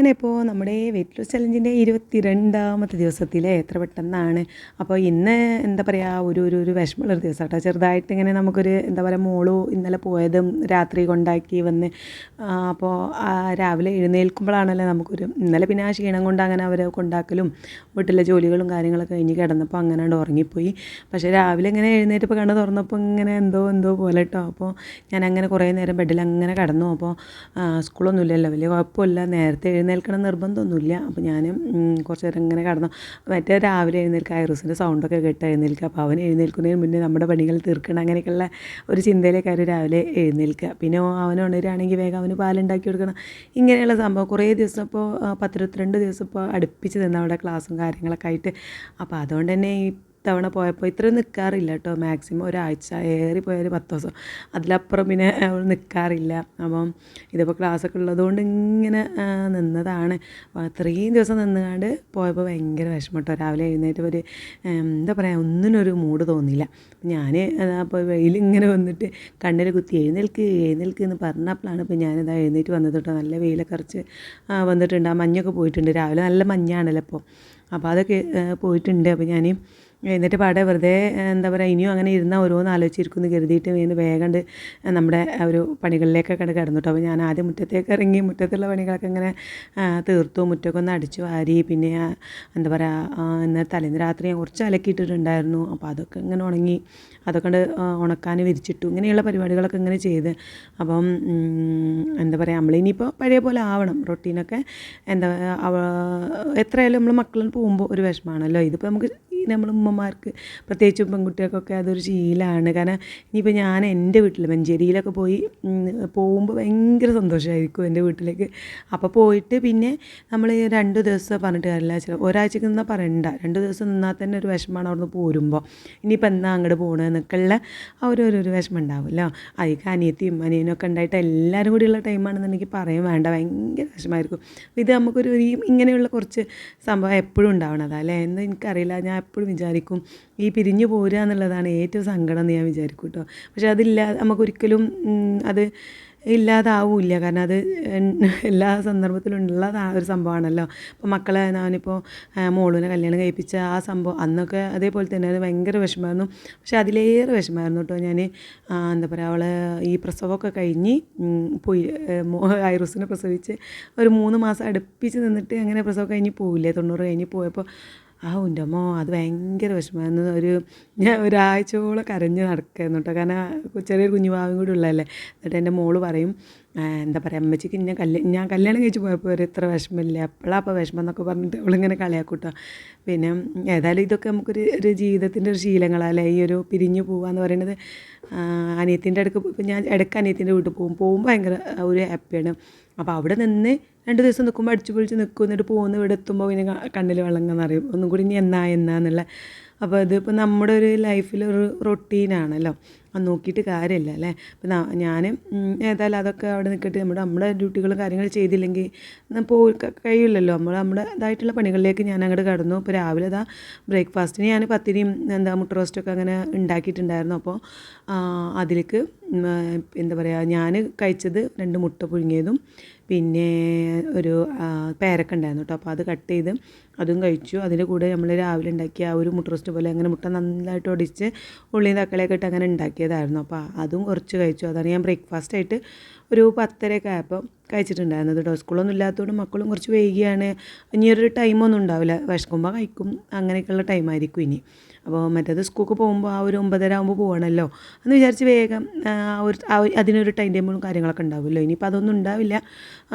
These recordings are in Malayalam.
അങ്ങനെ ഇപ്പോൾ നമ്മുടെ വെയിറ്റ് ലോസ് ചലഞ്ചിൻ്റെ 22ാമത്തെ ദിവസത്തിലെ എത്ര പെട്ടെന്നാണ്. അപ്പോൾ ഇന്ന് എന്താ പറയുക, ഒരു വിഷമമുള്ളൊരു ദിവസം കേട്ടോ. ചെറുതായിട്ട് ഇങ്ങനെ നമുക്കൊരു എന്താ പറയുക, മോളു ഇന്നലെ പോയതും രാത്രി കൊണ്ടാക്കി വന്ന് അപ്പോൾ രാവിലെ എഴുന്നേൽക്കുമ്പോഴാണല്ലോ നമുക്കൊരു ഇന്നലെ പിന്നെ ആ ക്ഷീണം കൊണ്ട് അങ്ങനെ അവരെ കൊണ്ടാക്കലും വീട്ടിലെ ജോലികളും കാര്യങ്ങളൊക്കെ കഴിഞ്ഞ് കിടന്നപ്പോൾ അങ്ങനെ ഉറങ്ങിപ്പോയി. പക്ഷേ രാവിലെ ഇങ്ങനെ എഴുന്നേറ്റപ്പോൾ കണ്ണ് തുറന്നപ്പോൾ ഇങ്ങനെ എന്തോ പോലെ കേട്ടോ. അപ്പോൾ ഞാൻ അങ്ങനെ കുറേ നേരം ബെഡിൽ അങ്ങനെ കിടന്നു. അപ്പോൾ സ്കൂളൊന്നുമില്ലല്ലോ, വലിയ കുഴപ്പമില്ല, നേരത്തെ എഴുന്നേൽക്കണം നിർബന്ധമൊന്നുമില്ല. അപ്പോൾ ഞാൻ കുറച്ച് നേരം ഇങ്ങനെ കിടന്നു. മറ്റേ രാവിലെ എഴുന്നേൽക്കുക, ഐറൂസിൻ്റെ സൗണ്ടൊക്കെ കേട്ട് എഴുന്നേൽക്കുക. അപ്പോൾ അവൻ എഴുന്നേൽക്കുന്നതിന് മുന്നേ നമ്മുടെ പണികൾ തീർക്കണം, അങ്ങനെയൊക്കെയുള്ള ഒരു ചിന്തയിലേക്കാണ് രാവിലെ എഴുന്നേൽക്കുക. പിന്നെ അവൻ ഉണരുകയാണെങ്കിൽ വേഗം അവന് പാലുണ്ടാക്കി കൊടുക്കണം, ഇങ്ങനെയുള്ള സംഭവം കുറേ ദിവസം. ഇപ്പോൾ 10-22 ദിവസം ഇപ്പോൾ അടുപ്പിച്ച് നിന്ന് അവിടെ ക്ലാസ്സും കാര്യങ്ങളൊക്കെ ആയിട്ട്. അപ്പോൾ അതുകൊണ്ട് തന്നെ ഈ തവണ പോയപ്പോൾ ഇത്രയും നിൽക്കാറില്ല കേട്ടോ. മാക്സിമം ഒരാഴ്ച, ഏറിപ്പോയൊരു 10 ദിവസം, അതിലപ്പുറം പിന്നെ അവൾ നിൽക്കാറില്ല. അപ്പം ഇതിപ്പോൾ ക്ലാസ്സൊക്കെ ഉള്ളതുകൊണ്ട് ഇങ്ങനെ നിന്നതാണ്. അത്രയും ദിവസം നിന്നുകൊണ്ട് പോയപ്പോൾ ഭയങ്കര വിഷമം കേട്ടോ. രാവിലെ എഴുന്നേറ്റ് ഒരു എന്താ പറയുക, ഒന്നിനൊരു മൂഡ് തോന്നിയില്ല. ഞാൻ അപ്പോൾ വെയിലിങ്ങനെ വന്നിട്ട് കണ്ണിൽ കുത്തി എഴുന്നേൽക്ക് എന്ന് പറഞ്ഞപ്പോഴാണ് ഇപ്പോൾ ഞാനിതാ എഴുന്നേറ്റ് വന്നത് കേട്ടോ. നല്ല വെയിലൊക്കെ അരച്ച് വന്നിട്ടുണ്ട്. ആ മഞ്ഞൊക്കെ പോയിട്ടുണ്ട്. രാവിലെ നല്ല മഞ്ഞാണല്ലോ അപ്പോൾ അതൊക്കെ പോയിട്ടുണ്ട്. അപ്പോൾ ഞാൻ എന്നിട്ട് പാടെ വെറുതെ എന്താ പറയുക, ഇനിയും അങ്ങനെ ഇരുന്നാൽ ഓരോന്ന് ആലോചിച്ചിരിക്കുമെന്ന് കരുതിയിട്ട് വേഗം നമ്മുടെ ഒരു പണികളിലേക്കൊക്കെ കിടന്നു കേട്ടോ. അപ്പോൾ ഞാൻ ആദ്യം മുറ്റത്തേക്ക് ഇറങ്ങി മുറ്റത്തുള്ള പണികളൊക്കെ ഇങ്ങനെ തീർത്തു. മുറ്റമൊക്കെ ഒന്ന് അടിച്ചു വാരി. പിന്നെ എന്താ പറയുക, ഇന്നലെ തലേന്ന് രാത്രി ഞാൻ കുറച്ച് അലക്കിയിട്ടിട്ടുണ്ടായിരുന്നു. അപ്പോൾ അതൊക്കെ ഇങ്ങനെ ഉണങ്ങി, അതൊക്കെ ഉണക്കാൻ വിരിച്ചിട്ടു. ഇങ്ങനെയുള്ള പരിപാടികളൊക്കെ ഇങ്ങനെ ചെയ്ത്. അപ്പം എന്താ പറയുക, നമ്മളിനിയിപ്പോൾ പഴയ പോലെ ആവണം റൊട്ടീനൊക്കെ. എന്താ എത്രയായാലും നമ്മൾ മക്കളും പോകുമ്പോൾ ഒരു വിഷമമാണല്ലോ. ഇതിപ്പോൾ നമുക്ക് നമ്മൾ ഉമ്മമാർക്ക്, പ്രത്യേകിച്ചും പെൺകുട്ടികൾക്കൊക്കെ അതൊരു ശീലമാണ്. കാരണം ഇനിയിപ്പോൾ ഞാൻ എൻ്റെ വീട്ടിൽ മഞ്ചേരിയിലൊക്കെ പോകുമ്പോൾ ഭയങ്കര സന്തോഷമായിരിക്കും എൻ്റെ വീട്ടിലേക്ക്. അപ്പോൾ പോയിട്ട് പിന്നെ നമ്മൾ 2 ദിവസം പറഞ്ഞിട്ട് കാര്യമില്ല, ഒരാഴ്ചക്ക് നിന്നാൽ പറയണ്ട, 2 ദിവസം നിന്നാൽ തന്നെ ഒരു വിഷമമാണ് അവിടുന്ന് പോരുമ്പോൾ. ഇനിയിപ്പോൾ എന്നാ അങ്ങോട്ട് പോകണമെന്നൊക്കെയുള്ള ആ ഒരു വിഷമം ഉണ്ടാവുമല്ലോ. അതിൽ അനിയത്തിയും അനിയനൊക്കെ ഉണ്ടായിട്ട് എല്ലാവരും കൂടിയുള്ള ടൈമാണെന്നുണ്ടെങ്കിൽ പറയാൻ വേണ്ട, ഭയങ്കര വിഷമമായിരിക്കും. ഇത് നമുക്കൊരു ഇങ്ങനെയുള്ള കുറച്ച് സംഭവം എപ്പോഴും ഉണ്ടാവണതാണ് അല്ലേ എന്ന് എനിക്കറിയില്ല. ഞാൻ എപ്പോഴും വിചാരിക്കും ഈ പിരിഞ്ഞു പോരുക എന്നുള്ളതാണ് ഏറ്റവും സങ്കടം എന്ന് ഞാൻ വിചാരിക്കും കേട്ടോ. പക്ഷെ അതില്ലാതെ നമുക്കൊരിക്കലും അത് ഇല്ലാതാവില്ല. കാരണം അത് എല്ലാ സന്ദർഭത്തിലും ഉള്ള ഒരു സംഭവമാണല്ലോ. ഇപ്പോൾ മക്കളെ ഞാനിപ്പോൾ മോളുവിനെ കല്യാണം കഴിപ്പിച്ച ആ സംഭവം അന്നൊക്കെ അതേപോലെ തന്നെ അത് ഭയങ്കര വിഷമമായിരുന്നു. പക്ഷെ അതിലേറെ വിഷമമായിരുന്നു കേട്ടോ. ഞാൻ എന്താ പറയുക, അവൾ ഈ പ്രസവമൊക്കെ കഴിഞ്ഞ് പോയി, ഐറൂസിനെ പ്രസവിച്ച് ഒരു 3 മാസം അടുപ്പിച്ച് നിന്നിട്ട് അങ്ങനെ പ്രസവം കഴിഞ്ഞ് പോവില്ലേ, 90 കഴിഞ്ഞ് പോയപ്പോൾ എൻ്റെ അമ്മോ അത് ഭയങ്കര വിഷമമായിരുന്നു. ഞാൻ ഒരാഴ്ചയോളം കരഞ്ഞ് നടക്കായിരുന്നു കേട്ടോ. കാരണം ചെറിയൊരു കുഞ്ഞുവാവും കൂടി ഉള്ളതല്ലേ. എന്നിട്ട് എൻ്റെ മോള് പറയും, എന്താ പറയുക, അമ്മച്ചിക്ക് ഞാൻ കല്യാണം കഴിച്ച് പോയപ്പോൾ ഒരു ഇത്ര വിഷമമില്ല, എപ്പോഴാണ് അപ്പോൾ വിഷമം എന്നൊക്കെ പറഞ്ഞിട്ട് അവളിങ്ങനെ കളിയാക്കൂട്ടോ. പിന്നെ ഏതായാലും ഇതൊക്കെ ഒരു ജീവിതത്തിൻ്റെ ഒരു ശീലങ്ങളല്ലേ, ഈ ഒരു പിരിഞ്ഞു പോകാന്ന് പറയുന്നത്. അനിയത്തിൻ്റെ അടുക്ക് ഇപ്പം ഞാൻ ഇടയ്ക്ക് അനിയത്തിൻ്റെ വീട്ടിൽ പോകുമ്പോൾ ഭയങ്കര ഒരു ഹാപ്പിയാണ്. അപ്പോൾ അവിടെ നിന്ന് 2 ദിവസം നിൽക്കുമ്പോൾ അടിച്ചു പൊളിച്ച് നിൽക്കും. എന്നിട്ട് പോകുന്ന ഇവിടെ എത്തുമ്പോൾ പിന്നെ കണ്ണിൽ വെള്ളം അറിയും ഒന്നും കൂടി ഇനി എന്നാന്നുള്ള. അപ്പോൾ ഇതിപ്പോൾ നമ്മുടെ ഒരു ലൈഫിലൊരു റൊട്ടീനാണല്ലോ, അത് നോക്കിയിട്ട് കാര്യമില്ല അല്ലേ. അപ്പോൾ ഞാൻ ഏതായാലും അതൊക്കെ അവിടെ നിൽക്കട്ടെ, നമ്മുടെ ഡ്യൂട്ടികളും കാര്യങ്ങളും ചെയ്തില്ലെങ്കിൽ കഴിയില്ലല്ലോ. നമ്മുടെ ഇതായിട്ടുള്ള പണികളിലേക്ക് ഞാൻ അങ്ങോട്ട് കടന്നു. ഇപ്പോൾ രാവിലെ ബ്രേക്ക്ഫാസ്റ്റിന് ഞാൻ പത്തിരിയും മുട്ട റോസ്റ്റൊക്കെ അങ്ങനെ ഉണ്ടാക്കിയിട്ടുണ്ടായിരുന്നു. അപ്പോൾ അതിലേക്ക് എന്താ പറയുക, ഞാൻ കഴിച്ചത് 2 മുട്ട പുഴുങ്ങിയതും പിന്നെ ഒരു പേരക്ക ഉണ്ടായിരുന്നു കേട്ടോ. അപ്പോൾ അത് കട്ട് ചെയ്ത് അതും കഴിച്ചു. അതിൻ്റെ കൂടെ നമ്മൾ രാവിലെ ഉണ്ടാക്കിയ ആ ഒരു മുട്ട റോസ്റ്റ് പോലെ അങ്ങനെ മുട്ട നന്നായിട്ട് ഒടിച്ച് ഉള്ളിയും തക്കാളിയൊക്കെ ഇട്ട് അങ്ങനെ ഉണ്ടാക്കിയതായിരുന്നു. അപ്പോൾ അതും കുറച്ച് കഴിച്ചു. അതാണ് ഞാൻ ബ്രേക്ക്ഫാസ്റ്റായിട്ട് ഒരു 10:30 ആയപ്പോൾ കഴിച്ചിട്ടുണ്ടായിരുന്നത് കേട്ടോ. സ്കൂളൊന്നും ഇല്ലാത്തതുകൊണ്ട് മക്കളും കുറച്ച് വൈകിയാണ്. ഇനിയൊരു ടൈമൊന്നും ഉണ്ടാവില്ല, വിശക്കുമ്പോൾ കഴിക്കും, അങ്ങനെയൊക്കെയുള്ള ടൈമായിരിക്കും ഇനി. അപ്പോൾ മറ്റേത് സ്കൂൾക്ക് പോകുമ്പോൾ ആ ഒരു 9:30 ആകുമ്പോൾ പോകണമല്ലോ എന്ന് വിചാരിച്ച് വേഗം അതിനൊരു ടൈം ടേബിളും കാര്യങ്ങളൊക്കെ ഉണ്ടാവുമല്ലോ. ഇനിയിപ്പോൾ അതൊന്നും ഉണ്ടാവില്ല.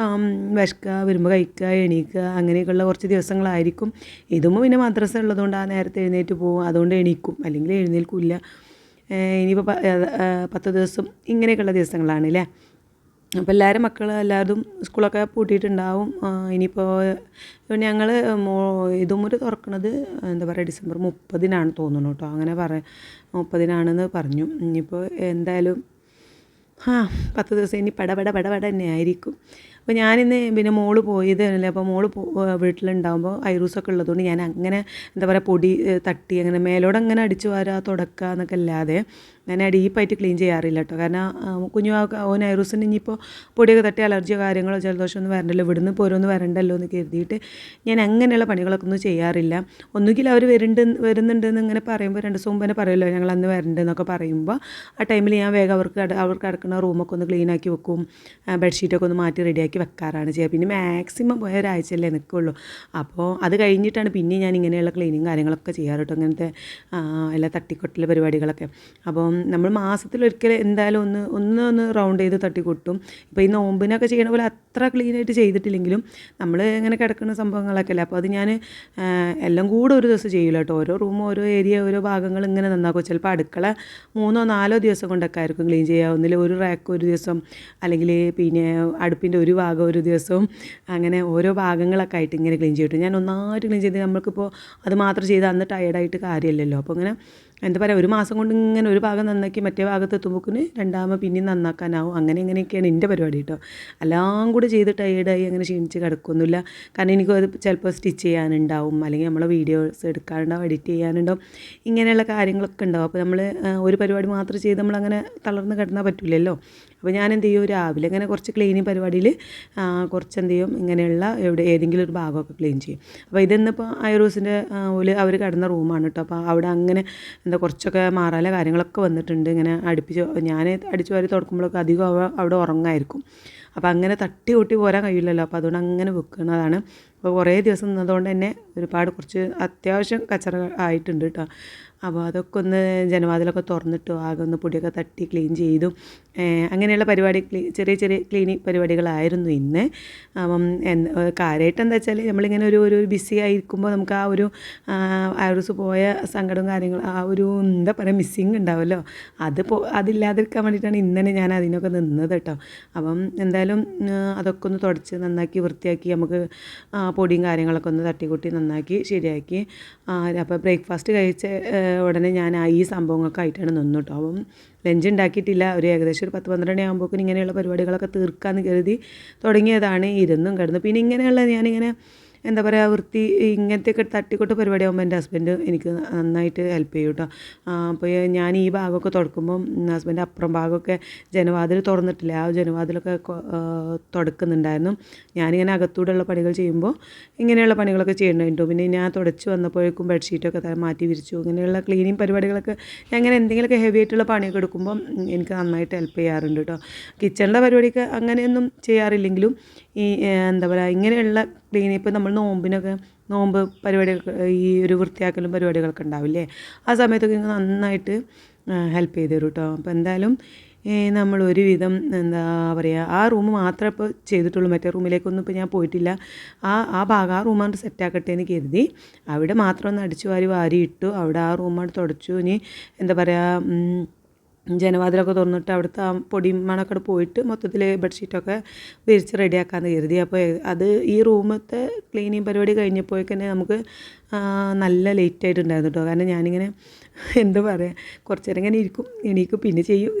വിശക്കുക, വരുമ്പോൾ കഴിക്കുക, എണീക്കുക, അങ്ങനെയൊക്കെയുള്ള കുറച്ച് ദിവസങ്ങളായിരിക്കും. ഇതുമ്പോൾ പിന്നെ മദ്രസ ഉള്ളതുകൊണ്ട് ആ നേരത്തെ എഴുന്നേറ്റ് പോകും, അതുകൊണ്ട് എണീക്കും, അല്ലെങ്കിൽ എഴുന്നേൽക്കില്ല. ഇനിയിപ്പോൾ 10 ദിവസം ഇങ്ങനെയൊക്കെയുള്ള ദിവസങ്ങളാണ് അല്ലേ. അപ്പോൾ എല്ലാവരും എല്ലാവരും സ്കൂളൊക്കെ പൂട്ടിയിട്ടുണ്ടാവും. ഇനിയിപ്പോൾ ഞങ്ങൾ ഇതുമുറി തുറക്കണത് എന്താ പറയുക, ഡിസംബർ 30-നാണ് തോന്നുന്നു കേട്ടോ. അങ്ങനെ 30-നാണെന്ന് പറഞ്ഞു. ഇനിയിപ്പോൾ എന്തായാലും 10 ദിവസം ഇനി പടപട തന്നെ ആയിരിക്കും. അപ്പോൾ ഞാനിന്ന് പിന്നെ മോള് പോയതല്ലേ. അപ്പോൾ മോള് വീട്ടിലുണ്ടാകുമ്പോൾ ഐറൂസൊക്കെ ഉള്ളതുകൊണ്ട് ഞാൻ അങ്ങനെ എന്താ പറയുക, പൊടി തട്ടി അങ്ങനെ മേലോടെ അങ്ങനെ അടിച്ചു വാരുക തുടക്കുക എന്നൊക്കെ അല്ലാതെ ഞാൻ ഡീപ്പായിട്ട് ക്ലീൻ ചെയ്യാറില്ല കേട്ടോ. കാരണം കുഞ്ഞു ഓൻ ഐറൂസിന് ഇനിയിപ്പോൾ പൊടിയൊക്കെ തട്ടി അലർജിയോ കാര്യങ്ങളോ ജലദോഷമൊന്നും വരണ്ടല്ലോ, ഇവിടുന്ന് പോരൊന്നും വരണ്ടല്ലോ എന്ന് കരുതിയിട്ട് ഞാൻ അങ്ങനെയുള്ള പണികളൊക്കെ ഒന്നും ചെയ്യാറില്ല. ഒന്നുകിൽ അവർ വരുന്നുണ്ടെന്ന് ഇങ്ങനെ പറയുമ്പോൾ 2 ദിവസം മുമ്പ് തന്നെ പറയുമല്ലോ ഞങ്ങൾ അന്ന് വരണ്ടെന്നൊക്കെ പറയുമ്പോൾ ആ ടൈമിൽ ഞാൻ വേഗം അവർക്ക് കിടക്കുന്ന റൂമൊക്കെ ഒന്ന് ക്ലീൻ ആക്കി വെക്കും, ബെഡ്ഷീറ്റൊക്കെ ഒന്ന് മാറ്റി റെഡിയാക്കി വെക്കാറാണ് ചെയ്യുക. പിന്നെ മാക്സിമം പോയ ഒരാഴ്ചയല്ലേ നിൽക്കുള്ളൂ. അപ്പോൾ അത് കഴിഞ്ഞിട്ടാണ് പിന്നെ ഞാൻ ഇങ്ങനെയുള്ള ക്ലീനിങ് കാര്യങ്ങളൊക്കെ ചെയ്യാറ് കേട്ടോ, അങ്ങനത്തെ എല്ലാ തട്ടിക്കൊട്ടിലെ പരിപാടികളൊക്കെ. അപ്പം നമ്മൾ മാസത്തിലൊരിക്കൽ എന്തായാലും ഒന്ന് റൗണ്ട് ചെയ്ത് തട്ടിക്കൊട്ടും. ഇപ്പോൾ ഈ നോമ്പിനൊക്കെ ചെയ്യണ പോലെ അത്ര ക്ലീനായിട്ട് ചെയ്തിട്ടില്ലെങ്കിലും നമ്മൾ ഇങ്ങനെ കിടക്കുന്ന സംഭവങ്ങളൊക്കെ അല്ലേ, അപ്പോൾ അത് ഞാൻ എല്ലാം കൂടെ ഒരു ദിവസം ചെയ്യില്ല കേട്ടോ. ഓരോ റൂമും ഓരോ ഏരിയ ഓരോ ഭാഗങ്ങൾ ഇങ്ങനെ നന്നാക്കും. ചിലപ്പോൾ അടുക്കള 3-4 ദിവസം കൊണ്ടൊക്കെ ആയിരിക്കും ക്ലീൻ ചെയ്യുക. ഒന്നിൽ ഒരു റാക്ക് ഒരു ദിവസം, അല്ലെങ്കിൽ പിന്നെ അടുപ്പിൻ്റെ ഒരു ഭാഗം ഒരു ദിവസവും, അങ്ങനെ ഓരോ ഭാഗങ്ങളൊക്കെ ആയിട്ട് ഇങ്ങനെ ക്ലീൻ ചെയ്തിട്ട് ഞാൻ ഒന്നായിട്ട് ക്ലീൻ ചെയ്ത് നമ്മൾക്കിപ്പോൾ അത് മാത്രം ചെയ്ത് അന്ന് ടയർഡായിട്ട് കാര്യമില്ലല്ലോ. അപ്പോൾ ഇങ്ങനെ എന്താ പറയുക, ഒരു മാസം കൊണ്ട് ഇങ്ങനെ ഒരു ഭാഗം നന്നാക്കി മറ്റേ ഭാഗത്ത് എത്തുമ്പോക്കിന് രണ്ടാമത് പിന്നെയും നന്നാക്കാനാവും. ഇങ്ങനെയൊക്കെയാണ് എൻ്റെ പരിപാടി കേട്ടോ. എല്ലാം കൂടി ചെയ്ത് ടയേർഡായി അങ്ങനെ ക്ഷീണിച്ച് കിടക്കൊന്നുമില്ല. കാരണം എനിക്ക് അത് ചിലപ്പോൾ സ്റ്റിച്ച് ചെയ്യാനുണ്ടാവും, അല്ലെങ്കിൽ നമ്മളെ വീഡിയോസ് എടുക്കാനുണ്ടാവും, എഡിറ്റ് ചെയ്യാനുണ്ടാവും, ഇങ്ങനെയുള്ള കാര്യങ്ങളൊക്കെ ഉണ്ടാവും. അപ്പോൾ നമ്മൾ ഒരു പരിപാടി മാത്രം ചെയ്ത് നമ്മളങ്ങനെ തളർന്ന് കിടന്നാൽ പറ്റില്ലല്ലോ. അപ്പോൾ ഞാൻ എന്ത് ചെയ്യും, രാവിലെ ഇങ്ങനെ കുറച്ച് ക്ലീനിങ് പരിപാടിയിൽ കുറച്ച് എന്ത് ചെയ്യും, ഇങ്ങനെയുള്ള ഏതെങ്കിലും ഒരു ഭാഗമൊക്കെ ക്ലീൻ ചെയ്യും. അപ്പോൾ ഇതെന്നിപ്പോൾ ഐറൂസിൻ്റെ അവർ കിടന്ന റൂമാണ് കേട്ടോ. അപ്പോൾ അവിടെ അങ്ങനെ എന്താ കുറച്ചൊക്കെ മാറാല കാര്യങ്ങളൊക്കെ വന്നിട്ടുണ്ട്. ഇങ്ങനെ ഞാൻ അടിച്ചു വാരി തുടക്കുമ്പോഴൊക്കെ അധികം അവിടെ ഉറങ്ങായിരിക്കും. അപ്പോൾ അങ്ങനെ തട്ടി കൂട്ടി പോരാൻ കഴിയില്ലല്ലോ. അപ്പോൾ അതുകൊണ്ട് അങ്ങനെ വെക്കുന്നതാണ്. അപ്പോൾ കുറേ ദിവസം നിന്നതുകൊണ്ട് തന്നെ കുറച്ച് അത്യാവശ്യം കച്ചറ ആയിട്ടുണ്ട് കേട്ടോ. അപ്പോൾ അതൊക്കെ ഒന്ന് ജനവാതിലൊക്കെ തുറന്നിട്ടു ആകെ ഒന്ന് പൊടിയൊക്കെ തട്ടി ക്ലീൻ ചെയ്തു. അങ്ങനെയുള്ള പരിപാടി ചെറിയ ക്ലീനിങ് പരിപാടികളായിരുന്നു ഇന്ന്. അപ്പം കാര്യമായിട്ട് എന്താ വെച്ചാൽ നമ്മളിങ്ങനെ ഒരു ബിസി ആയിരിക്കുമ്പോൾ നമുക്ക് ആ ഒരു ഐറൂസ് പോയ സങ്കടവും കാര്യങ്ങളും ആ ഒരു എന്താ പറയുക മിസ്സിങ് ഉണ്ടാവുമല്ലോ, അതില്ലാതിരിക്കാൻ വേണ്ടിയിട്ടാണ് ഇന്നലെ ഞാൻ അതിനൊക്കെ നിന്നത് കേട്ടോ. അപ്പം എന്തായാലും അതൊക്കെ ഒന്ന് തുടച്ച് നന്നാക്കി വൃത്തിയാക്കി നമുക്ക് പൊടിയും കാര്യങ്ങളൊക്കെ ഒന്ന് തട്ടിക്കൂട്ടി നന്നാക്കി ശരിയാക്കി. അപ്പോൾ ബ്രേക്ക്ഫാസ്റ്റ് കഴിച്ച ഉടനെ ഞാൻ ഈ സംഭവങ്ങളൊക്കെ ആയിട്ടാണ് നിന്നു കേട്ടോ. അപ്പം ലഞ്ച് ഉണ്ടാക്കിയിട്ടില്ല. ഏകദേശം ഒരു 10-12 മണിയാകുമ്പോഴേക്കും ഇങ്ങനെയുള്ള പരിപാടികളൊക്കെ തീർക്കാമെന്ന് കരുതി തുടങ്ങിയതാണ്. ഇരുന്നും കിടന്നു. പിന്നെ ഇങ്ങനെയുള്ള ഞാനിങ്ങനെ എന്താ പറയുക ഇങ്ങനത്തെയൊക്കെ തട്ടിക്കൊട്ട് പരിപാടിയാകുമ്പോൾ എൻ്റെ ഹസ്ബൻഡ് എനിക്ക് നന്നായിട്ട് ഹെൽപ്പ് ചെയ്യും കേട്ടോ. അപ്പോൾ ഞാൻ ഈ ഭാഗമൊക്കെ തുടക്കുമ്പം ഹസ്ബൻഡ് അപ്പുറം ഭാഗമൊക്കെ ജനവാതിൽ തുറന്നിട്ടില്ല, ആ ജനവാതിലൊക്കെ തുടക്കുന്നുണ്ടായിരുന്നു. ഞാനിങ്ങനെ അകത്തൂടെയുള്ള പണികൾ ചെയ്യുമ്പോൾ ഇങ്ങനെയുള്ള പണികളൊക്കെ ചെയ്യണുണ്ടോ. പിന്നെ ഞാൻ തുടച്ച് വന്നപ്പോഴേക്കും ബെഡ്ഷീറ്റൊക്കെ മാറ്റി വിരിച്ചു. ഇങ്ങനെയുള്ള ക്ലീനിങ് പരിപാടികളൊക്കെ ഞാൻ അങ്ങനെ എന്തെങ്കിലുമൊക്കെ ഹെവി ആയിട്ടുള്ള പണിയൊക്കെ എടുക്കുമ്പം എനിക്ക് നന്നായിട്ട് ഹെൽപ്പ് ചെയ്യാറുണ്ട് കേട്ടോ. കിച്ചണിലെ പരിപാടിയൊക്കെ അങ്ങനെയൊന്നും ചെയ്യാറില്ലെങ്കിലും ഈ എന്താ പറയുക ഇങ്ങനെയുള്ള ക്ലീനിങ് ഇപ്പോൾ നമ്മൾ നോമ്പ് പരിപാടികൾ ഈ ഒരു വൃത്തിയാക്കലും പരിപാടികളൊക്കെ ഉണ്ടാവില്ലേ, ആ സമയത്തൊക്കെ ഇങ്ങനെ നന്നായിട്ട് ഹെൽപ്പ് ചെയ്ത് തരും കേട്ടോ. അപ്പോൾ എന്തായാലും നമ്മൾ ഒരുവിധം എന്താ പറയുക ആ റൂം മാത്രമേ ഇപ്പോൾ ചെയ്തിട്ടുള്ളൂ. മറ്റേ റൂമിലേക്കൊന്നും ഇപ്പോൾ ഞാൻ പോയിട്ടില്ല. ആ റൂമാണ് സെറ്റാക്കട്ടെ എന്ന് കരുതി അവിടെ മാത്രം ഒന്ന് അടിച്ചു വാരി ഇട്ടു. അവിടെ ആ റൂമാണ് തുടച്ചു. ഇനി എന്താ പറയുക ജനവാതിലൊക്കെ തുറന്നിട്ട് അവിടുത്തെ ആ പൊടി മണമൊക്കെ പോയിട്ട് മൊത്തത്തിൽ ബെഡ്ഷീറ്റൊക്കെ വിരിച്ച് റെഡിയാക്കാമെന്ന് കരുതി. അപ്പോൾ അത് ഈ റൂമത്തെ ക്ലീനിങ് പരിപാടി കഴിഞ്ഞപ്പോഴേക്കന്നെ നമുക്ക് നല്ല ലേറ്റ് ആയിട്ടുണ്ടായിരുന്നു കേട്ടോ. കാരണം ഞാനിങ്ങനെ എന്താ പറയുക കുറച്ച് നേരം ഇങ്ങനെ എണീക്കും പിന്നെ ചെയ്യും.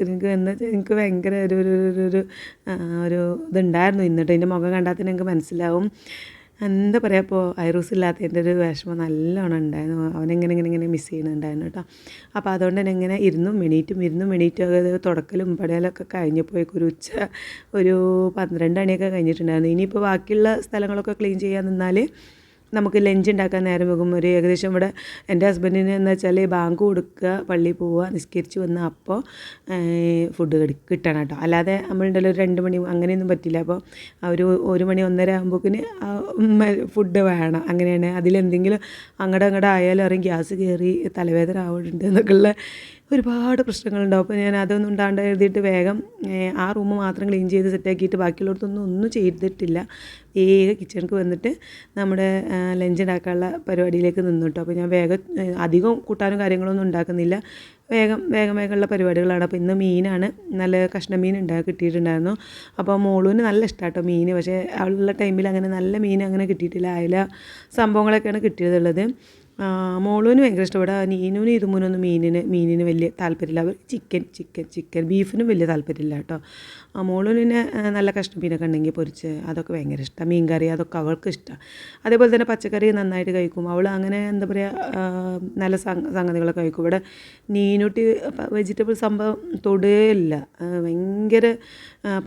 എനിക്ക് ഭയങ്കര ഒരു ഇതുണ്ടായിരുന്നു ഇന്നിട്ട്. എൻ്റെ മുഖം കണ്ടാൽ തന്നെ എനിക്ക് മനസ്സിലാവും എന്താ പറയുക. ഇപ്പോൾ ഐറൂസ് ഇല്ലാത്തതിൻ്റെ ഒരു വിഷമം നല്ലോണം ഉണ്ടായിരുന്നു. അവനെങ്ങനെ മിസ് ചെയ്യുന്നുണ്ടായിരുന്നു കേട്ടോ. അപ്പോൾ അതുകൊണ്ട് തന്നെ ഇങ്ങനെ ഇരുന്നും എണീറ്റും തുടക്കലും പടയലൊക്കെ കഴിഞ്ഞപ്പോഴേക്കും ഒരു 12 മണിയൊക്കെ കഴിഞ്ഞിട്ടുണ്ടായിരുന്നു. ഇനിയിപ്പോൾ ബാക്കിയുള്ള സ്ഥലങ്ങളൊക്കെ ക്ലീൻ ചെയ്യാൻ നിന്നാൽ നമുക്ക് ലഞ്ച് ഉണ്ടാക്കാൻ നേരം വൈകും. ഏകദേശം ഇവിടെ എൻ്റെ ഹസ്ബൻഡിന് എന്ന് വെച്ചാൽ ബാങ്ക് കൊടുക്കുക, പള്ളിയിൽ പോവുക, നിസ്കരിച്ച് വന്ന് അപ്പോൾ ഫുഡ് കിട്ടണം കേട്ടോ. അല്ലാതെ നമ്മളുണ്ടല്ലോ 2 മണി അങ്ങനെയൊന്നും പറ്റില്ല. അപ്പോൾ ഒരു 1 മണി 1:30 ആകുമ്പോഴേക്കിന് ഫുഡ് വേണം. അങ്ങനെയാണ്. അതിലെന്തെങ്കിലും അങ്ങോട്ട് ആയാലും അറിയും ഗ്യാസ് കയറി തലവേദന ആവുന്നുണ്ട് എന്നൊക്കെയുള്ള ഒരുപാട് പ്രശ്നങ്ങളുണ്ടാവും. അപ്പോൾ ഞാൻ അതൊന്നും ഉണ്ടാണ്ട് എഴുതിയിട്ട് വേഗം ആ റൂം മാത്രം ക്ലീൻ ചെയ്ത് സെറ്റാക്കിയിട്ട് ബാക്കിയുള്ളടത്തൊന്നും ഒന്നും ചെയ്തിട്ടില്ല. കിച്ചണിക്ക് വന്നിട്ട് നമ്മുടെ ലഞ്ച് ഉണ്ടാക്കാനുള്ള പരിപാടിയിലേക്ക് നിന്നു കേട്ടോ. അപ്പോൾ ഞാൻ വേഗം അധികം കൂട്ടാനും കാര്യങ്ങളൊന്നും ഉണ്ടാക്കുന്നില്ല. വേഗമുള്ള പരിപാടികളാണ്. അപ്പോൾ ഇന്ന് മീനാണ്, നല്ല കഷ്ണം മീൻ കിട്ടിയിട്ടുണ്ടായിരുന്നു. അപ്പോൾ മോളൂന് നല്ല ഇഷ്ടമാണ് കേട്ടോ മീൻ. പക്ഷേ അവളുള്ള ടൈമിൽ അങ്ങനെ നല്ല മീൻ അങ്ങനെ കിട്ടിയിട്ടില്ല. അയല സംഭവങ്ങളൊക്കെയാണ് കിട്ടിയതുള്ളത്. മോളുവിന് ഭയങ്കര ഇഷ്ടം. ഇവിടെ നീനുവിന് ഇതുമൂന്നൊന്നും മീനിന് വലിയ താല്പര്യമില്ല. അവർ ചിക്കൻ ബീഫിനും വലിയ താല്പര്യമില്ല കേട്ടോ. മോളുവിന് പിന്നെ നല്ല കഷ്ണം മീനൊക്കെ ഉണ്ടെങ്കിൽ പൊരിച്ച് അതൊക്കെ ഭയങ്കര ഇഷ്ടമാണ്. മീൻ കറി അതൊക്കെ അവൾക്ക് ഇഷ്ടമാണ്. അതേപോലെ തന്നെ പച്ചക്കറി നന്നായിട്ട് കഴിക്കും അവൾ. അങ്ങനെ എന്താ പറയുക, നല്ല സംഗതികളൊക്കെ കഴിക്കും. ഇവിടെ നീനൂട്ടി വെജിറ്റബിൾ സംഭവം തൊടുകയില്ല. ഭയങ്കര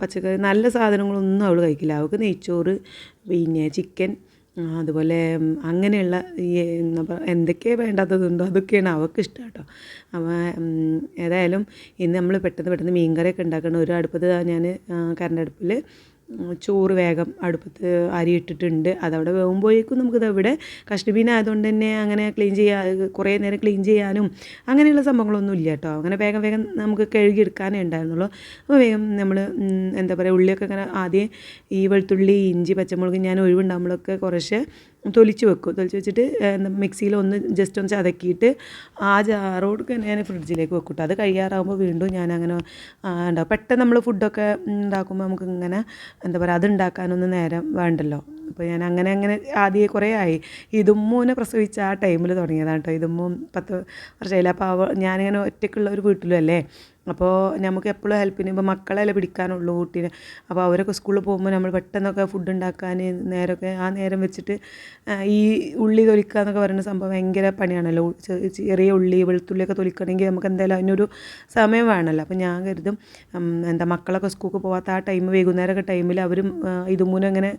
പച്ചക്കറി നല്ല സാധനങ്ങളൊന്നും അവൾ കഴിക്കില്ല. അവൾക്ക് നെയ്ച്ചോറ്, പിന്നെ ചിക്കൻ, അതുപോലെ അങ്ങനെയുള്ള ഈ എന്തൊക്കെയാണ് വേണ്ടാത്തതുണ്ടോ അതൊക്കെയാണ് അവൾക്ക് ഇഷ്ടം കേട്ടോ. അപ്പോൾ ഏതായാലും ഇന്ന് നമ്മൾ പെട്ടെന്ന് മീൻ കറിയൊക്കെ ഉണ്ടാക്കണം. ഒരു അടുപ്പത്ത് ഞാൻ കറണ്ട് അടുപ്പിൽ ചോറ് വേഗം അടുപ്പത്ത് അരി ഇട്ടിട്ടുണ്ട്. അതവിടെ വേകുമ്പോഴേക്കും നമുക്കിത് ഇവിടെ കഷ്ണമീൻ ആയതുകൊണ്ട് തന്നെ അങ്ങനെ കുറേ നേരം ക്ലീൻ ചെയ്യാനും അങ്ങനെയുള്ള സംഭവങ്ങളൊന്നും ഇല്ല കേട്ടോ. അങ്ങനെ വേഗം നമുക്ക് കഴുകിയെടുക്കാനേ ഉണ്ടായിരുന്നുള്ളൂ. അപ്പോൾ വേഗം നമ്മൾ എന്താ പറയുക, ഉള്ളിയൊക്കെ ഇങ്ങനെ ആദ്യം ഈ വെളുത്തുള്ളി, ഇഞ്ചി, പച്ചമുളക് ഞാൻ ഒഴിവുണ്ടാകുമ്പോഴൊക്കെ കുറേശ്ശെ തൊലിച്ച് വെച്ചിട്ട് മിക്സിയിൽ ജസ്റ്റ് ഒന്ന് ചതക്കിയിട്ട് ആ ജാറോടൊക്കെ ഞാൻ ഫ്രിഡ്ജിലേക്ക് വെക്കും കേട്ടോ. അത് കഴിയാറാകുമ്പോൾ വീണ്ടും ഞാനങ്ങനെ ഉണ്ടാവും. പെട്ടെന്ന് നമ്മൾ ഫുഡൊക്കെ ഉണ്ടാക്കുമ്പോൾ നമുക്ക് ഇങ്ങനെ എന്താ പറയുക, അത് ഉണ്ടാക്കാനൊന്നും നേരം വേണ്ടല്ലോ. അപ്പോൾ ഞാൻ അങ്ങനെ ആദ്യം കുറേ ആയി. ഇതുമ്മൂനെ പ്രസവിച്ച ആ ടൈമിൽ തുടങ്ങിയതാണ് കേട്ടോ. ഇതുമ്മൂൻ 10 വർഷമായില്ല. അപ്പോൾ ഞാനിങ്ങനെ ഒറ്റയ്ക്കുള്ള ഒരു വീട്ടിലും അല്ലേ. അപ്പോൾ നമുക്ക് എപ്പോഴും ഹെൽപ്പിന് ഇപ്പോൾ മക്കളെല്ലാം പിടിക്കാനുള്ളൂ കുട്ടീനെ. അപ്പോൾ അവരൊക്കെ സ്കൂളിൽ പോകുമ്പോൾ നമ്മൾ പെട്ടെന്നൊക്കെ ഫുഡ് ഉണ്ടാക്കാൻ നേരമൊക്കെ ആ നേരം വെച്ചിട്ട് ഈ ഉള്ളി തൊലിക്കുക എന്നൊക്കെ പറയുന്ന സംഭവം ഭയങ്കര പണിയാണല്ലോ. ചെറിയ ഉള്ളി, വെളുത്തുള്ളിയൊക്കെ തൊലിക്കണമെങ്കിൽ നമുക്ക് എന്തായാലും അതിനൊരു സമയം വേണമല്ലോ. അപ്പോൾ ഞാൻ കരുതും എന്താ മക്കളൊക്കെ സ്കൂൾക്ക് പോകാത്ത ആ ടൈം വൈകുന്നേരമൊക്കെ ടൈമിൽ അവരും ഇതുമ്മൂനെ അങ്ങനെ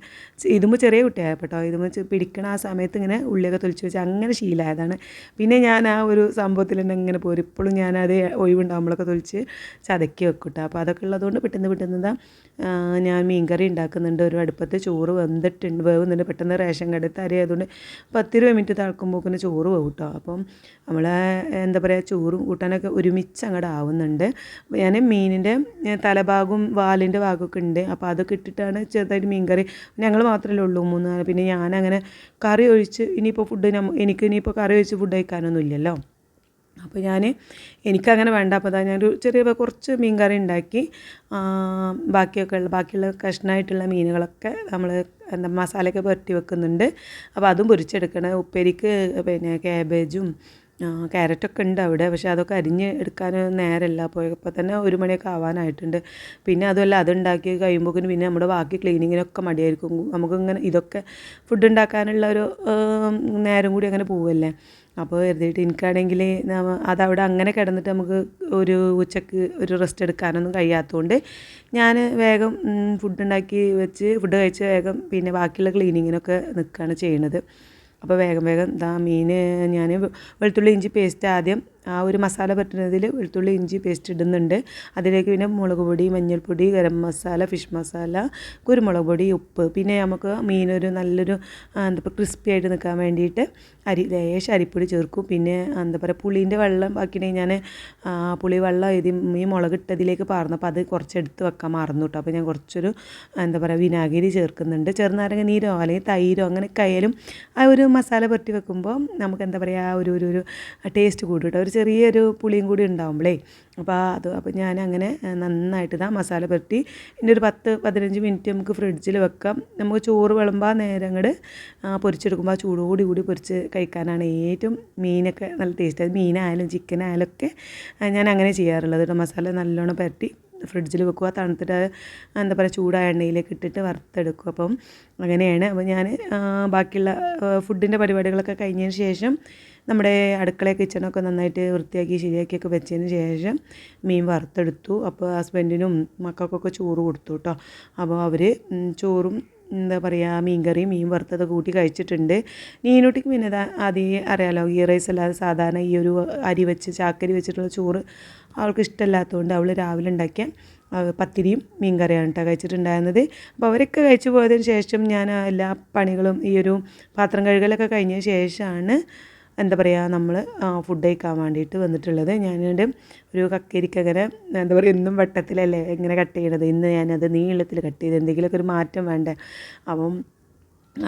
ഇതുമ്പോൾ ചെറിയ കുട്ടിയായപ്പോൾ ഇതുമ്പോൾ പിടിക്കണ ആ സമയത്ത് ഇങ്ങനെ ഉള്ളിയൊക്കെ തൊലിച്ച് വെച്ച് അങ്ങനെ ശീലമായതാണ്. പിന്നെ ഞാൻ ആ ഒരു സംഭവത്തിൽ തന്നെ ഇങ്ങനെ പോരും. ഇപ്പോഴും ഞാനത് ഒഴിവുണ്ടാകുമ്പോഴൊക്കെ തൊലിച്ച് ചതക്കി വെക്കും കേട്ടോ. അപ്പോൾ അതൊക്കെ ഉള്ളതുകൊണ്ട് പെട്ടെന്ന് ഞാൻ മീൻ കറി ഉണ്ടാക്കുന്നുണ്ട്. ഒരു അടുപ്പത്ത് ചോറ് വേവുന്നുണ്ട്. പെട്ടെന്ന് റേഷൻ കടത്ത് അരി ആയതുകൊണ്ട് 10-20 മിനിറ്റ് തിളക്കുമ്പോൾ ചോറ് വേവും കേട്ടോ. അപ്പം നമ്മൾ എന്താ പറയുക, ചോറും കൂട്ടാനൊക്കെ ഒരുമിച്ച് അങ്ങോട്ട് ആവുന്നുണ്ട്. ഞാൻ മീനിൻ്റെ തലഭാഗവും വാലിൻ്റെ ഭാഗമൊക്കെ ഉണ്ട്. അപ്പോൾ അതൊക്കെ ഇട്ടിട്ടാണ് ചെറുതായിട്ട് മീൻ കറി. ഞങ്ങൾ മാത്രമല്ലേ ഉള്ളൂ 3-4. പിന്നെ ഞാനങ്ങനെ കറി ഒഴിച്ച് ഇനിയിപ്പോൾ എനിക്ക് ഇനിയിപ്പോൾ കറി ഒഴിച്ച് ഫുഡ് കഴിക്കാനൊന്നും ഇല്ലല്ലോ. അപ്പോൾ എനിക്കങ്ങനെ വേണ്ട. അപ്പോൾ ഞാനൊരു കുറച്ച് മീൻ കറി ഉണ്ടാക്കി. ബാക്കിയുള്ള കഷ്ണമായിട്ടുള്ള മീനുകളൊക്കെ നമ്മൾ മസാലയൊക്കെ പുരട്ടി വെക്കുന്നുണ്ട്. അപ്പോൾ അതും പൊരിച്ചെടുക്കണം. ഉപ്പേരിക്ക് പിന്നെ ക്യാബേജും ക്യാരറ്റൊക്കെ ഉണ്ട് അവിടെ. പക്ഷേ അതൊക്കെ അരിഞ്ഞ് എടുക്കാൻ നേരമില്ല. പോയപ്പോൾ തന്നെ 1 മണിയൊക്കെ ആവാനായിട്ടുണ്ട്. പിന്നെ അതുമല്ല, അതുണ്ടാക്കി കഴിയുമ്പോഴേക്കും പിന്നെ നമ്മുടെ ബാക്കി ക്ലീനിങ്ങിനൊക്കെ മടിയായിരിക്കും. നമുക്കിങ്ങനെ ഇതൊക്കെ ഫുഡ് ഉണ്ടാക്കാനുള്ള ഒരു നേരം കൂടി അങ്ങനെ പോവല്ലേ. അപ്പോൾ കരുതിയിട്ട് എനിക്കാണെങ്കിൽ അതവിടെ അങ്ങനെ കിടന്നിട്ട് നമുക്ക് ഒരു ഉച്ചക്ക് ഒരു റെസ്റ്റ് എടുക്കാനൊന്നും കഴിയാത്തതുകൊണ്ട് ഞാൻ വേഗം ഫുഡ് കഴിച്ച് വേഗം പിന്നെ ബാക്കിയുള്ള ക്ലീനിങ്ങിനൊക്കെ നിൽക്കുകയാണ് ചെയ്യണത്. അപ്പോൾ വേഗം മീൻ ഞാൻ വെളുത്തുള്ളി ഇഞ്ചി പേസ്റ്റ് ആദ്യം ആ ഒരു മസാല പറ്റുന്നതിൽ വെളുത്തുള്ളി ഇഞ്ചി പേസ്റ്റ് ഇടുന്നുണ്ട്. അതിലേക്ക് പിന്നെ മുളക് പൊടി, മഞ്ഞൾപ്പൊടി, ഗരം മസാല, ഫിഷ് മസാല, കുരുമുളക് പൊടി, ഉപ്പ്. പിന്നെ നമുക്ക് മീനൊരു നല്ലൊരു ക്രിസ്പി ആയിട്ട് നിൽക്കാൻ വേണ്ടിയിട്ട് ലേശം അരിപ്പൊടി ചേർക്കും. പിന്നെ എന്താ പറയുക, പുളീൻ്റെ വെള്ളം ബാക്കിയുണ്ടെങ്കിൽ ഞാൻ പുളി വെള്ളം ഈ മുളകിട്ടതിലേക്ക് പാർന്നപ്പോൾ അത് കുറച്ചെടുത്ത് വെക്കാൻ മറന്നു കേട്ടോ. അപ്പോൾ ഞാൻ കുറച്ചൊരു എന്താ പറയുക വിനാഗിരി ചേർക്കുന്നുണ്ട്. ചെറുനാരങ്ങ നീരോ അല്ലെങ്കിൽ തൈരോ അങ്ങനെയൊക്കെ ആയാലും ആ ഒരു മസാല പുരട്ടി വെക്കുമ്പോൾ നമുക്ക് എന്താ പറയുക, ഒരു ടേസ്റ്റ് കൂടും കേട്ടോ. ഒരു ചെറിയൊരു പുളിയും കൂടി ഉണ്ടാവുമ്പോഴേ. അപ്പോൾ ഞാൻ അങ്ങനെ നന്നായിട്ട് മസാല പുരട്ടി ഇനി ഒരു 10-15 മിനിറ്റ് നമുക്ക് ഫ്രിഡ്ജിൽ വെക്കാം. നമുക്ക് ചോറ് വിളമ്പാൻ നേരം അങ്ങോട്ട് പൊരിച്ചെടുക്കുമ്പോൾ ആ ചൂടോടുകൂടി പൊരിച്ച് കഴിക്കാനാണ് ഏറ്റവും മീനൊക്കെ നല്ല ടേസ്റ്റ്. അത് മീനായാലും ചിക്കനായാലും ഒക്കെ ഞാൻ അങ്ങനെ ചെയ്യാറുള്ളത് കേട്ടോ. മസാല നല്ലോണം പുരട്ടി ഫ്രിഡ്ജിൽ വെക്കുക. തണുത്തിട്ട് എന്താ പറയുക, ചൂടായ എണ്ണയിലേക്ക് ഇട്ടിട്ട് വറുത്തെടുക്കും. അപ്പം അങ്ങനെയാണ്. അപ്പോൾ ഞാൻ ബാക്കിയുള്ള ഫുഡിൻ്റെ പരിപാടികളൊക്കെ കഴിഞ്ഞതിന് ശേഷം നമ്മുടെ അടുക്കള കിച്ചണൊക്കെ നന്നായിട്ട് വൃത്തിയാക്കി ശരിയാക്കിയൊക്കെ വെച്ചതിന് ശേഷം മീൻ വറുത്തെടുത്തു. അപ്പോൾ ഹസ്ബൻഡിനും മക്കൾക്കൊക്കെ ചോറ് കൊടുത്തു കേട്ടോ. അപ്പോൾ അവർ ചോറും എന്താ പറയുക, മീൻ കറിയും മീൻ വറുത്തതൊക്കെ കൂട്ടി കഴിച്ചിട്ടുണ്ട്. നീനൂട്ടിക്ക് പിന്നെ ആദ്യം അറിയാലോ, ഗീ റൈസ് അല്ലാതെ സാധാരണ ഈ ഒരു ചാക്കരി വെച്ചിട്ടുള്ള ചോറ് അവൾക്ക് ഇഷ്ടമല്ലാത്തതുകൊണ്ട് അവൾ രാവിലെ ഉണ്ടാക്കിയ പത്തിരിയും മീൻ കറിയാണ് കേട്ടോ കഴിച്ചിട്ടുണ്ടായിരുന്നത്. അപ്പോൾ അവരൊക്കെ കഴിച്ചു പോയതിന് ശേഷം ഞാൻ എല്ലാ പണികളും ഈ ഒരു പാത്രം കഴുകലൊക്കെ കഴിഞ്ഞ ശേഷമാണ് എന്താ പറയുക നമ്മൾ ഫുഡ് കഴിക്കാൻ വേണ്ടിയിട്ട് വന്നിട്ടുള്ളത്. ഞാനിവിടെ ഒരു കക്കരിക്ക അങ്ങനെ എന്താ പറയുക, എന്നും വട്ടത്തിലല്ലേ എങ്ങനെ കട്ട് ചെയ്യണത്, ഇന്ന് ഞാനത് നീളത്തിൽ കട്ട് ചെയ്ത് എന്തെങ്കിലുമൊക്കെ ഒരു മാറ്റം വേണ്ടേ. അപ്പം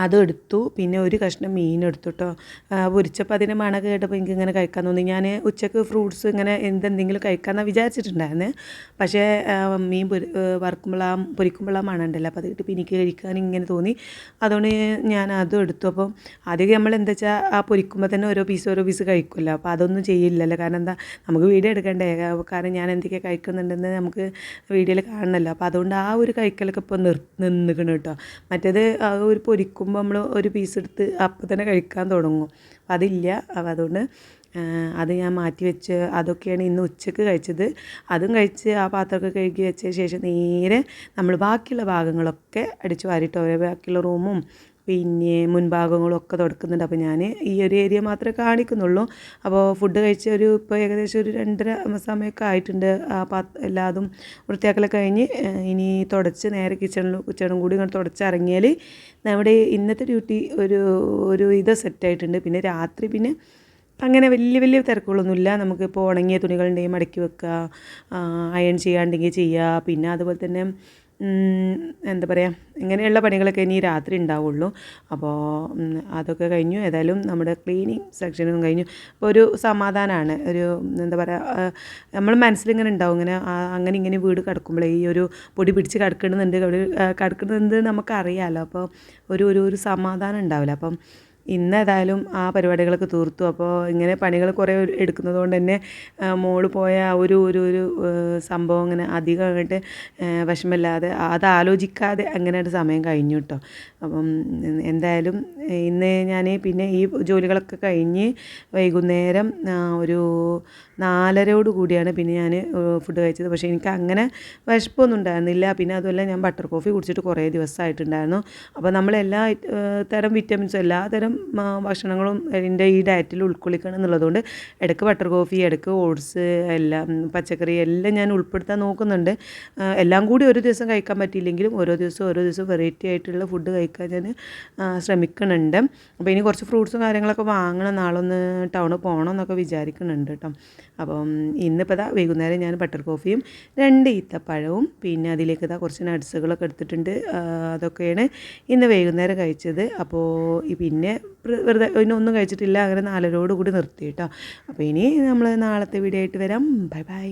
അതും എടുത്തു. പിന്നെ ഒരു കഷ്ണം മീൻ എടുത്തു കേട്ടോ. പൊരിച്ചപ്പോൾ അതിൻ്റെ മണമൊക്കെ കേട്ടപ്പോൾ എനിക്കിങ്ങനെ കഴിക്കാൻ തോന്നി. ഞാൻ ഉച്ചക്ക് ഫ്രൂട്ട്സ് ഇങ്ങനെ എന്തെങ്കിലും കഴിക്കാമെന്നാണ് വിചാരിച്ചിട്ടുണ്ടായിരുന്നത്. പക്ഷേ മീൻ പൊരിക്കുമ്പോൾ ആ മണം ഉണ്ടല്ലോ, അപ്പോൾ അത് കിട്ടിയപ്പോൾ എനിക്ക് കഴിക്കാൻ ഇങ്ങനെ തോന്നി. അതുകൊണ്ട് ഞാൻ അതും എടുത്തു. അപ്പോൾ ആദ്യം നമ്മൾ എന്താ വെച്ചാൽ ആ പൊരിക്കുമ്പോൾ തന്നെ ഓരോ പീസ് കഴിക്കുമല്ലോ. അപ്പോൾ അതൊന്നും ചെയ്യില്ലല്ലോ. കാരണം എന്താ, നമുക്ക് വീഡിയോ എടുക്കണ്ടേ, കാരണം ഞാൻ എന്തൊക്കെ കഴിക്കുന്നുണ്ടെന്ന് നമുക്ക് വീഡിയോയിൽ കാണണമല്ലോ. അപ്പോൾ അതുകൊണ്ട് ആ ഒരു കഴിക്കലൊക്കെ ഇപ്പോൾ നിന്നിക്കണം കേട്ടോ. മറ്റേത് ഒരു പൊരിക്കുമ്പോൾ നമ്മൾ ഒരു പീസ് എടുത്ത് അപ്പം തന്നെ കഴിക്കാൻ തുടങ്ങും. അപ്പം അതില്ല. അപ്പം അതുകൊണ്ട് അത് ഞാൻ മാറ്റി വെച്ച് അതൊക്കെയാണ് ഇന്ന് ഉച്ചക്ക് കഴിച്ചത്. അതും കഴിച്ച് ആ പാത്രമൊക്കെ കഴുകി വെച്ച ശേഷം നേരെ നമ്മൾ ബാക്കിയുള്ള ഭാഗങ്ങളൊക്കെ അടിച്ച് വാരിട്ടോ. ബാക്കിയുള്ള റൂമും പിന്നെ മുൻഭാഗങ്ങളും ഒക്കെ തുടക്കുന്നുണ്ട്. അപ്പോൾ ഞാൻ ഈ ഒരു ഏരിയ മാത്രമേ കാണിക്കുന്നുള്ളൂ. അപ്പോൾ ഫുഡ് കഴിച്ച് ഇപ്പോൾ ഏകദേശം ഒരു 2:30 സമയമൊക്കെ ആയിട്ടുണ്ട്. എല്ലാതും വൃത്തിയാക്കലൊക്കെ കഴിഞ്ഞ് ഇനി തുടച്ച് നേരെ കിച്ചണും കൂടി ഇങ്ങനെ തുടച്ചിറങ്ങിയാൽ നമ്മുടെ ഇന്നത്തെ ഡ്യൂട്ടി ഒരു ഇത് സെറ്റായിട്ടുണ്ട്. പിന്നെ രാത്രി പിന്നെ അങ്ങനെ വലിയ തിരക്കുകളൊന്നുമില്ല. നമുക്കിപ്പോൾ ഉണങ്ങിയ തുണികളുണ്ടെങ്കിൽ മടക്കി വെക്കുക, അയൺ ചെയ്യാണ്ടെങ്കിൽ ചെയ്യുക. പിന്നെ അതുപോലെ തന്നെ എന്താ പറയുക, ഇങ്ങനെയുള്ള പണികളൊക്കെ ഇനി രാത്രി ഉണ്ടാവുള്ളൂ. അപ്പോൾ അതൊക്കെ കഴിഞ്ഞു. ഏതായാലും നമ്മുടെ ക്ലീനിങ് സെക്ഷനും കഴിഞ്ഞു. അപ്പോൾ ഒരു സമാധാനമാണ്. ഒരു എന്താ പറയുക, നമ്മൾ മനസ്സിലിങ്ങനെ ഉണ്ടാവും ഇങ്ങനെ അങ്ങനെ ഇങ്ങനെ വീട് കിടക്കുമ്പോഴേ ഈ ഒരു പൊടി പിടിച്ച് കിടക്കുന്നുണ്ട് നമുക്കറിയാമല്ലോ. അപ്പോൾ ഒരു സമാധാനം ഉണ്ടാവില്ല. അപ്പം ഇന്നേതായാലും ആ പരിപാടികളൊക്കെ തീർത്തു. അപ്പോൾ ഇങ്ങനെ പണികൾ കുറേ എടുക്കുന്നത് കൊണ്ട് തന്നെ മോള് പോയ ഒരു സംഭവം ഇങ്ങനെ അധികം അങ്ങോട്ട് വിഷമമില്ലാതെ അത് ആലോചിക്കാതെ അങ്ങനെ ഒരു സമയം കഴിഞ്ഞു കേട്ടോ. അപ്പം എന്തായാലും ഇന്ന് ഞാൻ പിന്നെ ഈ ജോലികളൊക്കെ കഴിഞ്ഞ് വൈകുന്നേരം ഒരു 4:30 കൂടിയാണ് പിന്നെ ഞാൻ ഫുഡ് കഴിച്ചത്. പക്ഷേ എനിക്ക് അങ്ങനെ വിശപ്പൊന്നും ഉണ്ടായിരുന്നില്ല. പിന്നെ അതുമല്ല ഞാൻ ബട്ടർ കോഫി കുടിച്ചിട്ട് കുറേ ദിവസമായിട്ടുണ്ടായിരുന്നു. അപ്പോൾ നമ്മളെല്ലാ തരം വിറ്റമിൻസും എല്ലാ തരം ഭക്ഷണങ്ങളും എൻ്റെ ഈ ഡയറ്റിൽ ഉൾക്കൊള്ളിക്കണം എന്നുള്ളതുകൊണ്ട് ഇടയ്ക്ക് ബട്ടർ കോഫി, ഇടയ്ക്ക് ഓട്സ്, എല്ലാം പച്ചക്കറി എല്ലാം ഞാൻ ഉൾപ്പെടുത്താൻ നോക്കുന്നുണ്ട്. എല്ലാം കൂടി ഒരു ദിവസം കഴിക്കാൻ പറ്റിയില്ലെങ്കിലും ഓരോ ദിവസം വെറൈറ്റി ആയിട്ടുള്ള ഫുഡ് കഴിക്കാൻ ഞാൻ ശ്രമിക്കുന്നുണ്ട്. അപ്പോൾ ഇനി കുറച്ച് ഫ്രൂട്ട്സും കാര്യങ്ങളൊക്കെ വാങ്ങണം. നാളൊന്ന് ടൗണിൽ പോകണം എന്നൊക്കെ വിചാരിക്കുന്നുണ്ട് കേട്ടോ. അപ്പം ഇന്നിപ്പോൾ വൈകുന്നേരം ഞാൻ ബട്ടർ കോഫിയും 2 ഈത്തപ്പഴവും പിന്നെ അതിലേക്ക് കുറച്ച് നട്ട്സുകളൊക്കെ എടുത്തിട്ടുണ്ട്. അതൊക്കെയാണ് ഇന്ന് വൈകുന്നേരം കഴിച്ചത്. അപ്പോൾ പിന്നെ വെറുതെ ഒന്നും കഴിച്ചിട്ടില്ല. അങ്ങനെ 4:30 കൂടി നിർത്തി കേട്ടോ. അപ്പോൾ ഇനി നമ്മൾ നാളത്തെ വീഡിയോ ആയിട്ട് വരാം. ബൈ.